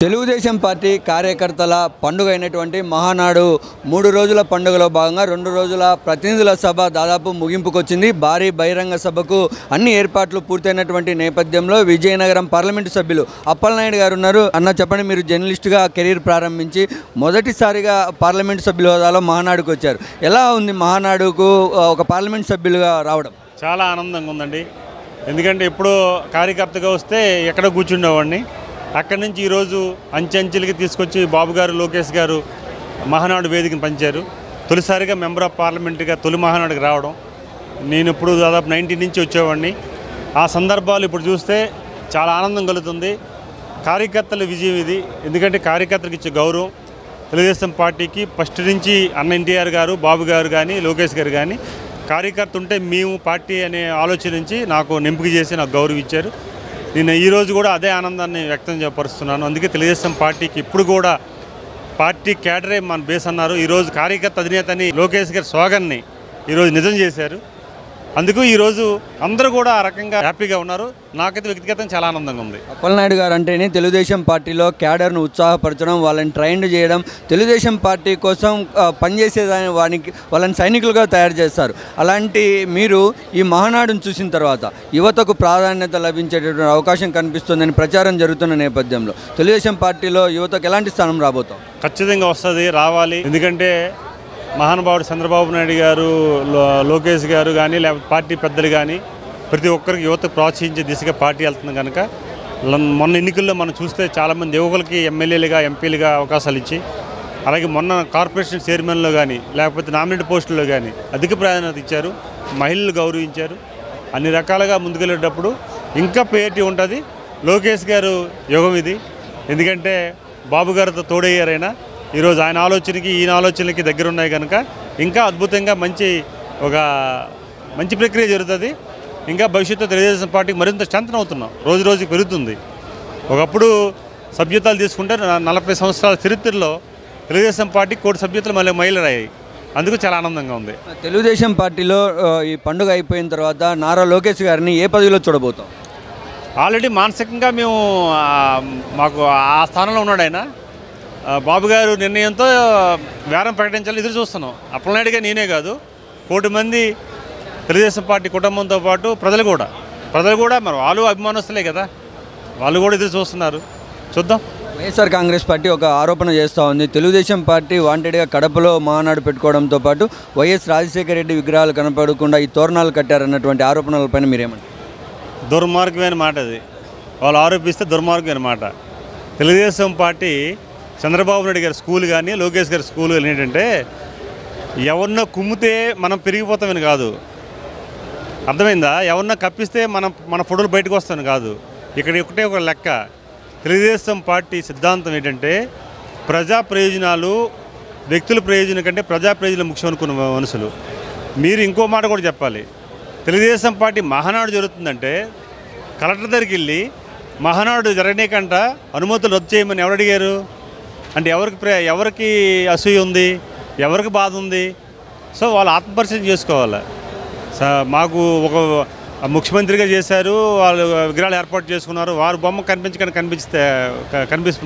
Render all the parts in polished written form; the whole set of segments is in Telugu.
తెలుగుదేశం పార్టీ కార్యకర్తల పండుగ అయినటువంటి మహానాడు 3 రోజుల పండుగలో భాగంగా 2 రోజుల ప్రతినిధుల సభ దాదాపు ముగింపుకొచ్చింది. భారీ బహిరంగ సభకు అన్ని ఏర్పాట్లు పూర్తయినటువంటి నేపథ్యంలో విజయనగరం పార్లమెంటు సభ్యులు అప్పలనాయుడు గారు ఉన్నారు. అన్న చెప్పండి, మీరు జర్నలిస్టుగా కెరీర్ ప్రారంభించి మొదటిసారిగా పార్లమెంటు సభ్యుల హోదాలో మహానాడుకు వచ్చారు. ఎలా ఉంది మహానాడుకు ఒక పార్లమెంటు సభ్యులుగా రావడం? చాలా ఆనందంగా ఉందండి. ఎందుకంటే ఎప్పుడో కార్యకర్తగా వస్తే ఎక్కడ కూర్చుండేవాడిని. అక్కడి నుంచి ఈరోజు అంచెంచెలకి తీసుకొచ్చి బాబు గారు, లోకేష్ గారు మహానాడు వేదికను పంచారు. తొలిసారిగా మెంబర్ ఆఫ్ పార్లమెంట్గా తొలి మహానాడుకి రావడం. నేను ఇప్పుడు దాదాపు 90 నుంచి వచ్చేవాడిని. ఆ సందర్భాలు ఇప్పుడు చూస్తే చాలా ఆనందం కలుగుతుంది. కార్యకర్తల విజయం ఇది. ఎందుకంటే కార్యకర్తలకు ఇచ్చే గౌరవం తెలుగుదేశం పార్టీకి ఫస్ట్ నుంచి అన్న ఎన్టీఆర్ గారు, బాబు గారు కానీ, లోకేష్ గారు కానీ కార్యకర్త ఉంటే మేము పార్టీ అనే ఆలోచన నుంచి నాకు ఎంపిక చేసి నాకు గౌరవం ఇచ్చారు. నేను ఈరోజు కూడా అదే ఆనందాన్ని వ్యక్తం పరుస్తున్నాను. అందుకే తెలుగుదేశం పార్టీకి ఇప్పుడు కూడా పార్టీ క్యాడరే మన బేస్ అన్నారు. ఈరోజు కార్యకర్త అధినేతని లోకేష్ గారి స్లోగన్ని ఈరోజు నిజం చేశారు. అందుకు ఈరోజు అందరూ కూడా ఆ రకంగా హ్యాపీగా ఉన్నారు. నాకైతే వ్యక్తిగతంగా చాలా ఆనందంగా ఉంది. అప్పలనాయుడు గారు అంటేనే తెలుగుదేశం పార్టీలో క్యాడర్ను ఉత్సాహపరచడం, వాళ్ళని ట్రైన్ చేయడం, తెలుగుదేశం పార్టీ కోసం పనిచేసేదాన్ని వాళ్ళని సైనికులుగా తయారు చేస్తారు. అలాంటి మీరు ఈ మహానాడును చూసిన తర్వాత యువతకు ప్రాధాన్యత లభించేటటువంటి అవకాశం కనిపిస్తుందని ప్రచారం జరుగుతున్న నేపథ్యంలో తెలుగుదేశం పార్టీలో యువతకు ఎలాంటి స్థానం రాబోతాం? ఖచ్చితంగా వస్తుంది, రావాలి. ఎందుకంటే మహానుభావుడు చంద్రబాబు నాయుడు గారు, లోకేష్ గారు కానీ, లేకపోతే పార్టీ పెద్దలు కానీ ప్రతి ఒక్కరికి యువత ప్రోత్సహించే దిశగా పార్టీ వెళ్తుంది. కనుక మొన్న ఎన్నికల్లో మనం చూస్తే చాలామంది యువకులకి ఎమ్మెల్యేలుగా, ఎంపీలుగా అవకాశాలు ఇచ్చి, అలాగే మొన్న కార్పొరేషన్ చైర్మన్లో కానీ, లేకపోతే నామినేటెడ్ పోస్టుల్లో కానీ అధిక ప్రాధాన్యత ఇచ్చారు. మహిళలు గౌరవించారు. అన్ని రకాలుగా ముందుకెళ్ళేటప్పుడు ఇంకా పేటీ ఉంటుంది. లోకేష్ గారు యుగం ఇది. ఎందుకంటే బాబు గారితో తోడయ్యారైనా ఈరోజు ఆయన ఆలోచనకి ఈయన ఆలోచనలకి దగ్గర ఉన్నాయి కనుక ఇంకా అద్భుతంగా మంచి ప్రక్రియ జరుగుతుంది. ఇంకా భవిష్యత్తు తెలుగుదేశం పార్టీకి మరింత స్ట్రెంత్ అవుతున్నాం. రోజు రోజుకి పెరుగుతుంది. ఒకప్పుడు సభ్యతలు తీసుకుంటే 40 సంవత్సరాల చరిత్రలో తెలుగుదేశం పార్టీ కోటి సభ్యతలు మళ్ళీ మైలురాయి. అందుకు చాలా ఆనందంగా ఉంది. తెలుగుదేశం పార్టీలో ఈ పండుగ అయిపోయిన తర్వాత నారా లోకేష్ గారిని ఏ పదవిలో చూడబోతాం? ఆల్రెడీ మానసికంగా మాకు ఆ స్థానంలో ఉన్నాడు ఆయన. బాబు గారు నిర్ణయంతో వేరం ప్రకటించాలని ఎదురు చూస్తున్నాం. అప్పలనాయుడుగా నేనే కాదు, 1 కోటి మంది తెలుగుదేశం పార్టీ కుటుంబంతో పాటు ప్రజలు కూడా మరి వాళ్ళు అభిమానస్తులే కదా, వాళ్ళు కూడా ఎదురు చూస్తున్నారు. చూద్దాం. వైఎస్ఆర్ కాంగ్రెస్ పార్టీ ఒక ఆరోపణ చేస్తూ ఉంది. తెలుగుదేశం పార్టీ వాంటెడ్గా కడపలో మహానాడు పెట్టుకోవడంతో పాటు వైఎస్ రాజశేఖర రెడ్డి విగ్రహాలు కనపడకుండా ఈ తోరణాలు కట్టారన్నటువంటి ఆరోపణలపైన మీరేమంటారు? దుర్మార్గమైన మాట అది. వాళ్ళు ఆరోపిస్తే దుర్మార్గమైన మాట. తెలుగుదేశం పార్టీ చంద్రబాబు నాయుడు గారి స్కూల్ కానీ, లోకేష్ గారి స్కూల్ కానీ ఏంటంటే ఎవరినో కుమ్మితే మనం పెరిగిపోతామని కాదు. అర్థమైందా? ఎవరినో కప్పిస్తే మన ఫోటోలు బయటకు వస్తామని కాదు. ఇక్కడ ఒకటే ఒక లెక్క. తెలుగుదేశం పార్టీ సిద్ధాంతం ఏంటంటే ప్రజా ప్రయోజనాలు వ్యక్తుల ప్రయోజనం కంటే ప్రజా ప్రయోజనం ముఖ్యం అనుకున్న మనుషులు. మీరు ఇంకో మాట కూడా చెప్పాలి. తెలుగుదేశం పార్టీ మహానాడు జరుగుతుందంటే కలెక్టర్ దగ్గరికి వెళ్ళి మహానాడు జరగనీకంట అనుమతులు రద్దు చేయమని ఎవరు అడిగారు? అంటే ఎవరికి అసూయ ఉంది, ఎవరికి బాధ ఉంది? సో వాళ్ళు ఆత్మపరిశీలన చేసుకోవాలి. మాకు ఒక ముఖ్యమంత్రిగా చేశారు, వాళ్ళు విగ్రహాలు ఏర్పాటు చేసుకున్నారు, వారు బొమ్మ కనిపిస్తే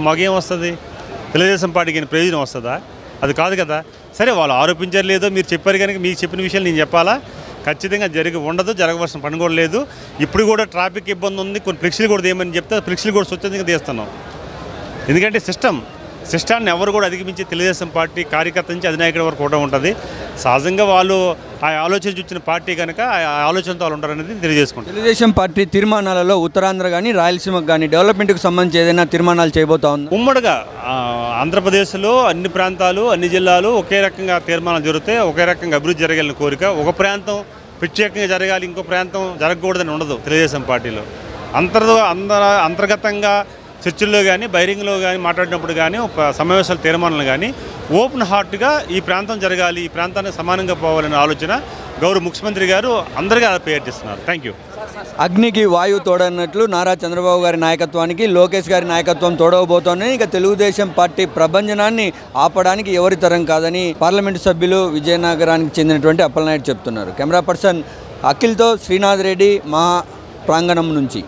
మాకేం వస్తుంది? తెలుగుదేశం పార్టీకి ప్రయోజనం వస్తుందా? అది కాదు కదా. సరే, వాళ్ళు ఆరోపించారు లేదో మీరు చెప్పారు కనుక మీకు చెప్పిన విషయాలు నేను చెప్పాలా? ఖచ్చితంగా జరగవలసిన పని కూడా లేదు. ఇప్పుడు కూడా ట్రాఫిక్ ఇబ్బంది ఉంది, కొన్ని ఫ్లెక్సీలు కూడా తీయమని చెప్తే ఫ్లెక్సీలు కూడా స్వచ్ఛందంగా తీస్తున్నాం. ఎందుకంటే సిస్టాన్ని ఎవరు కూడా అధిగమించి తెలుగుదేశం పార్టీ కార్యకర్త నుంచి అధినాయకుడి వరకు కూడా ఉంటుంది. సహజంగా వాళ్ళు ఆ ఆలోచన చూచిన పార్టీ కనుక ఆ ఆలోచనతో వాళ్ళు ఉంటారనేది తెలియజేసుకుంటారు. తెలుగుదేశం పార్టీ తీర్మానాలలో ఉత్తరాంధ్ర కానీ, రాయలసీమకు కానీ డెవలప్మెంట్కి సంబంధించి ఏదైనా తీర్మానాలు చేయబోతా ఉంది? ఉమ్మడిగా ఆంధ్రప్రదేశ్లో అన్ని ప్రాంతాలు, అన్ని జిల్లాలు ఒకే రకంగా తీర్మానాలు జరుగుతాయి. ఒకే రకంగా అభివృద్ధి జరగాలని కోరిక. ఒక ప్రాంతం ప్రత్యేకంగా జరగాలి, ఇంకో ప్రాంతం జరగకూడదని ఉండదు తెలుగుదేశం పార్టీలో. అంతర్గతంగా చర్చల్లో కానీ, బహిరంగంలో కానీ మాట్లాడినప్పుడు కానీ, సమావేశాల తీర్మానాలు కానీ ఓపెన్ హార్ట్గా ఈ ప్రాంతం జరగాలి, ఈ ప్రాంతానికి సమానంగా పోవాలనే ఆలోచన గౌరవ ముఖ్యమంత్రి గారు అందరికీ పేరు చేస్తున్నారు. Thank you. అగ్నికి వాయువు తోడన్నట్లు నారా చంద్రబాబు గారి నాయకత్వానికి లోకేష్ గారి నాయకత్వం తోడవబోతోంది. ఇక తెలుగుదేశం పార్టీ ప్రభంజనాన్ని ఆపడానికి ఎవరి తరం కాదని పార్లమెంటు సభ్యులు విజయనగరానికి చెందినటువంటి అప్పలనాయుడు చెప్తున్నారు. కెమెరా పర్సన్ అఖిల్తో శ్రీనాథ్ రెడ్డి, మహా ప్రాంగణం నుంచి.